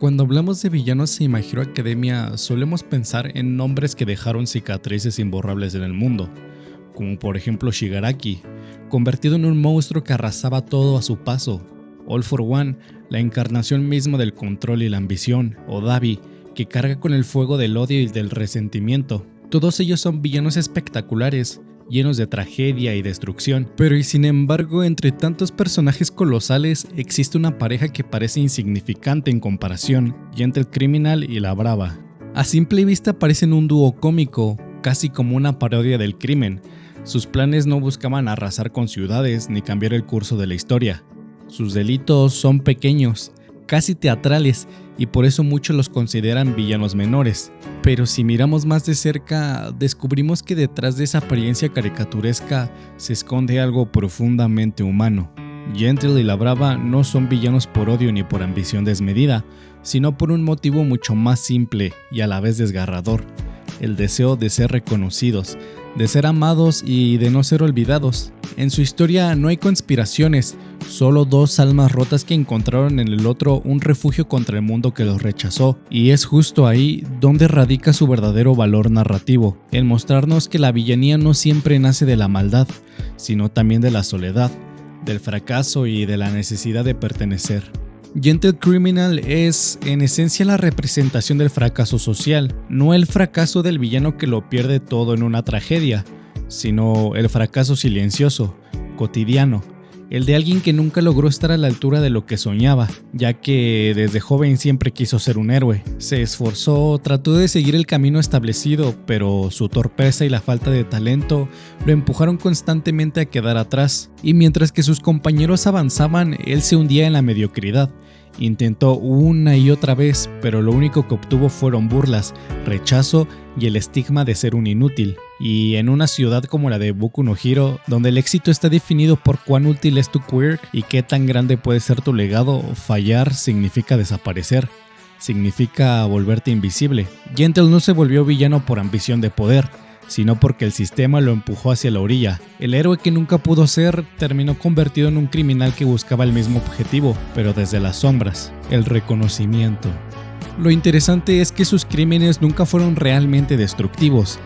Cuando hablamos de villanos en My Hero Academia, solemos pensar en nombres que dejaron cicatrices imborrables en el mundo, como por ejemplo Shigaraki, convertido en un monstruo que arrasaba todo a su paso, All for One, la encarnación misma del control y la ambición, o Dabi, que carga con el fuego del odio y del resentimiento. Todos ellos son villanos espectaculares, llenos de tragedia y destrucción, pero y sin embargo, entre tantos personajes colosales, existe una pareja que parece insignificante en comparación, Gentle Criminal y La Brava. A simple vista parecen un dúo cómico, casi como una parodia del crimen. Sus planes no buscaban arrasar con ciudades ni cambiar el curso de la historia. Sus delitos son pequeños, casi teatrales, y por eso muchos los consideran villanos menores. Pero si miramos más de cerca, descubrimos que detrás de esa apariencia caricaturesca se esconde algo profundamente humano. Gentle y La Brava no son villanos por odio ni por ambición desmedida, sino por un motivo mucho más simple y a la vez desgarrador: el deseo de ser reconocidos, de ser amados y de no ser olvidados. En su historia no hay conspiraciones, solo dos almas rotas que encontraron en el otro un refugio contra el mundo que los rechazó, y es justo ahí donde radica su verdadero valor narrativo, en mostrarnos que la villanía no siempre nace de la maldad, sino también de la soledad, del fracaso y de la necesidad de pertenecer. Gentle Criminal es, en esencia, la representación del fracaso social, no el fracaso del villano que lo pierde todo en una tragedia, sino el fracaso silencioso, cotidiano, el de alguien que nunca logró estar a la altura de lo que soñaba, ya que desde joven siempre quiso ser un héroe. Se esforzó, trató de seguir el camino establecido, pero su torpeza y la falta de talento lo empujaron constantemente a quedar atrás, y mientras que sus compañeros avanzaban, él se hundía en la mediocridad. Intentó una y otra vez, pero lo único que obtuvo fueron burlas, rechazo y el estigma de ser un inútil. Y en una ciudad como la de Boku no Hero, donde el éxito está definido por cuán útil es tu quirk y qué tan grande puede ser tu legado, fallar significa desaparecer, significa volverte invisible. Gentle no se volvió villano por ambición de poder, sino porque el sistema lo empujó hacia la orilla. El héroe que nunca pudo ser terminó convertido en un criminal que buscaba el mismo objetivo, pero desde las sombras: el reconocimiento. Lo interesante es que sus crímenes nunca fueron realmente destructivos.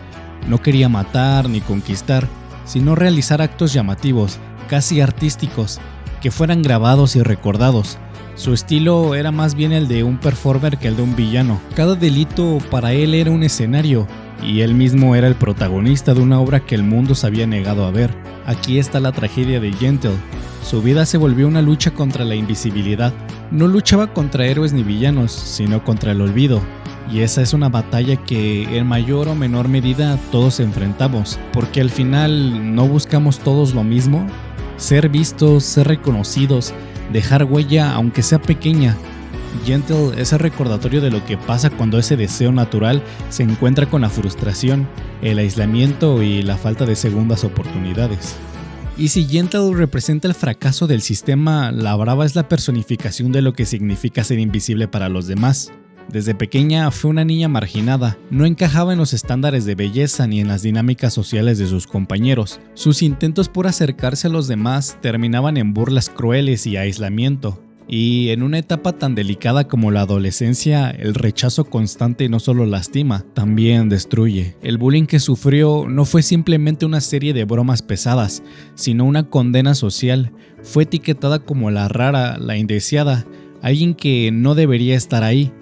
No quería matar ni conquistar, sino realizar actos llamativos, casi artísticos, que fueran grabados y recordados. Su estilo era más bien el de un performer que el de un villano. Cada delito para él era un escenario, y él mismo era el protagonista de una obra que el mundo se había negado a ver. Aquí está la tragedia de Gentle. Su vida se volvió una lucha contra la invisibilidad. No luchaba contra héroes ni villanos, sino contra el olvido. Y esa es una batalla que en mayor o menor medida todos enfrentamos, porque al final ¿no buscamos todos lo mismo? Ser vistos, ser reconocidos, dejar huella aunque sea pequeña. Gentle es el recordatorio de lo que pasa cuando ese deseo natural se encuentra con la frustración, el aislamiento y la falta de segundas oportunidades. Y si Gentle representa el fracaso del sistema, La Brava es la personificación de lo que significa ser invisible para los demás. Desde pequeña fue una niña marginada, no encajaba en los estándares de belleza ni en las dinámicas sociales de sus compañeros. Sus intentos por acercarse a los demás terminaban en burlas crueles y aislamiento. Y en una etapa tan delicada como la adolescencia, el rechazo constante no solo lastima, también destruye. El bullying que sufrió no fue simplemente una serie de bromas pesadas, sino una condena social. Fue etiquetada como la rara, la indeseada, alguien que no debería estar ahí.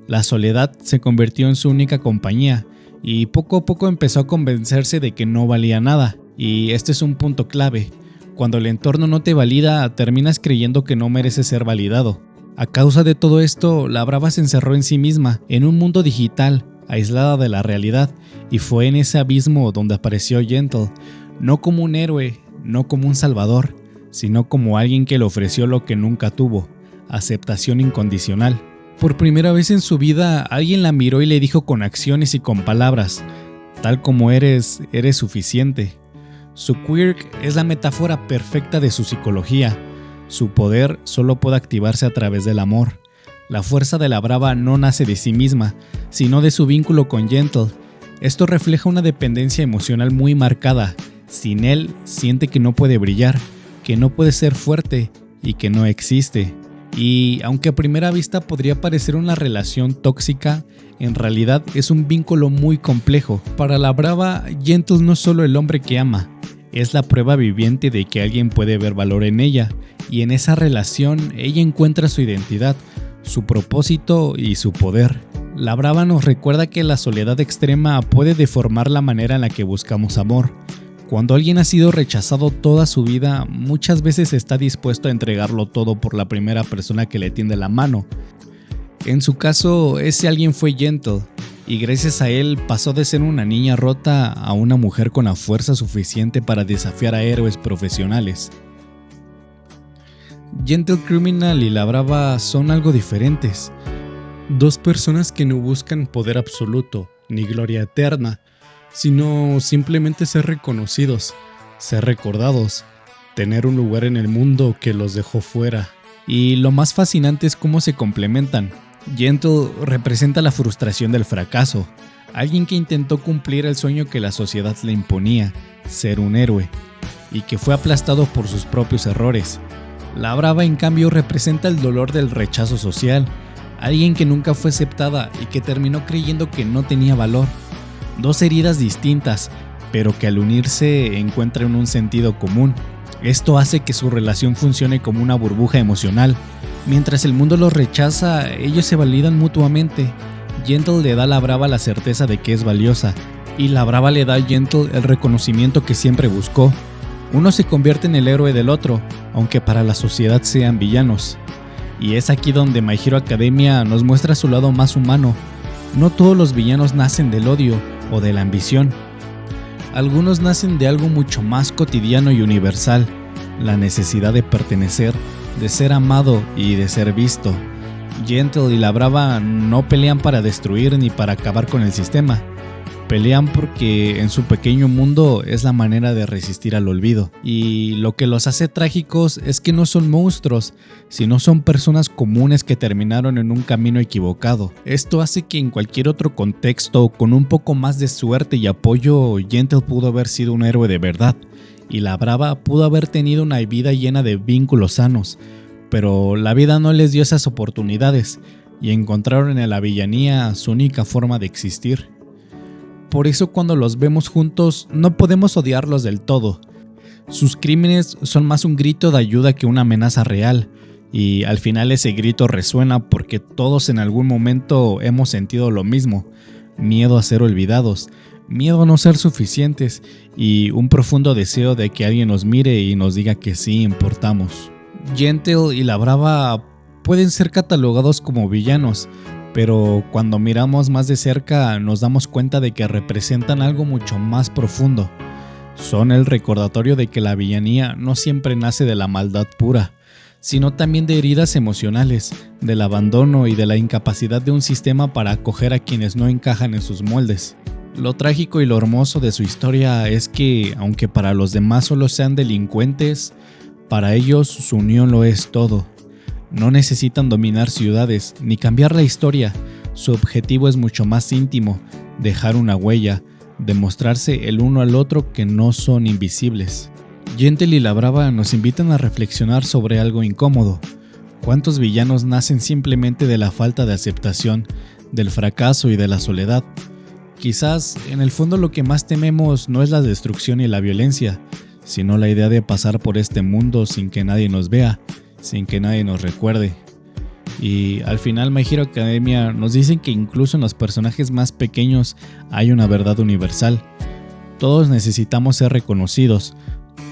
La soledad se convirtió en su única compañía, y poco a poco empezó a convencerse de que no valía nada. Y este es un punto clave. Cuando el entorno no te valida, terminas creyendo que no mereces ser validado. A causa de todo esto, La Brava se encerró en sí misma, en un mundo digital, aislada de la realidad, y fue en ese abismo donde apareció Gentle, no como un héroe, no como un salvador, sino como alguien que le ofreció lo que nunca tuvo: aceptación incondicional. Por primera vez en su vida, alguien la miró y le dijo con acciones y con palabras: tal como eres, eres suficiente. Su quirk es la metáfora perfecta de su psicología. Su poder solo puede activarse a través del amor. La fuerza de La Brava no nace de sí misma, sino de su vínculo con Gentle. Esto refleja una dependencia emocional muy marcada. Sin él, siente que no puede brillar, que no puede ser fuerte y que no existe. Y aunque a primera vista podría parecer una relación tóxica, en realidad es un vínculo muy complejo. Para la Brava, Gentle no es solo el hombre que ama, es la prueba viviente de que alguien puede ver valor en ella, y en esa relación ella encuentra su identidad, su propósito y su poder. La Brava nos recuerda que la soledad extrema puede deformar la manera en la que buscamos amor. Cuando alguien ha sido rechazado toda su vida, muchas veces está dispuesto a entregarlo todo por la primera persona que le tiende la mano. En su caso, ese alguien fue Gentle, y gracias a él pasó de ser una niña rota a una mujer con la fuerza suficiente para desafiar a héroes profesionales. Gentle Criminal y la Brava son algo diferentes. Dos personas que no buscan poder absoluto, ni gloria eterna, sino simplemente ser reconocidos, ser recordados, tener un lugar en el mundo que los dejó fuera. Y lo más fascinante es cómo se complementan. Gentle representa la frustración del fracaso, alguien que intentó cumplir el sueño que la sociedad le imponía, ser un héroe, y que fue aplastado por sus propios errores. La Brava, en cambio, representa el dolor del rechazo social, alguien que nunca fue aceptada y que terminó creyendo que no tenía valor. Dos heridas distintas, pero que al unirse encuentran un sentido común. Esto hace que su relación funcione como una burbuja emocional. Mientras el mundo los rechaza, ellos se validan mutuamente. Gentle le da a la Brava la certeza de que es valiosa, y la Brava le da a Gentle el reconocimiento que siempre buscó. Uno se convierte en el héroe del otro, aunque para la sociedad sean villanos. Y es aquí donde My Hero Academia nos muestra su lado más humano. No todos los villanos nacen del odio o de la ambición. Algunos nacen de algo mucho más cotidiano y universal, la necesidad de pertenecer, de ser amado y de ser visto. Gentle y la Brava no pelean para destruir ni para acabar con el sistema. Pelean porque en su pequeño mundo es la manera de resistir al olvido. Y lo que los hace trágicos es que no son monstruos, sino son personas comunes que terminaron en un camino equivocado. Esto hace que en cualquier otro contexto, con un poco más de suerte y apoyo, Gentle pudo haber sido un héroe de verdad, y la Brava pudo haber tenido una vida llena de vínculos sanos. Pero la vida no les dio esas oportunidades, y encontraron en la villanía su única forma de existir. Por eso cuando los vemos juntos no podemos odiarlos del todo. Sus crímenes son más un grito de ayuda que una amenaza real, y al final ese grito resuena porque todos en algún momento hemos sentido lo mismo: miedo a ser olvidados, miedo a no ser suficientes y un profundo deseo de que alguien nos mire y nos diga que sí importamos. Gentle y la Brava pueden ser catalogados como villanos, pero cuando miramos más de cerca nos damos cuenta de que representan algo mucho más profundo. Son el recordatorio de que la villanía no siempre nace de la maldad pura, sino también de heridas emocionales, del abandono y de la incapacidad de un sistema para acoger a quienes no encajan en sus moldes. Lo trágico y lo hermoso de su historia es que, aunque para los demás solo sean delincuentes, para ellos su unión lo es todo. No necesitan dominar ciudades ni cambiar la historia. Su objetivo es mucho más íntimo: dejar una huella, demostrarse el uno al otro que no son invisibles. Gentle y la Brava nos invitan a reflexionar sobre algo incómodo. ¿Cuántos villanos nacen simplemente de la falta de aceptación, del fracaso y de la soledad? Quizás en el fondo lo que más tememos no es la destrucción y la violencia, sino la idea de pasar por este mundo sin que nadie nos vea, sin que nadie nos recuerde. Y al final My Hero Academia nos dicen que incluso en los personajes más pequeños hay una verdad universal. Todos necesitamos ser reconocidos,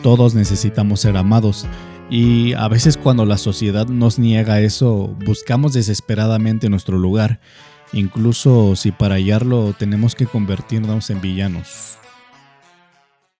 todos necesitamos ser amados, y a veces cuando la sociedad nos niega eso, buscamos desesperadamente nuestro lugar, incluso si para hallarlo tenemos que convertirnos en villanos.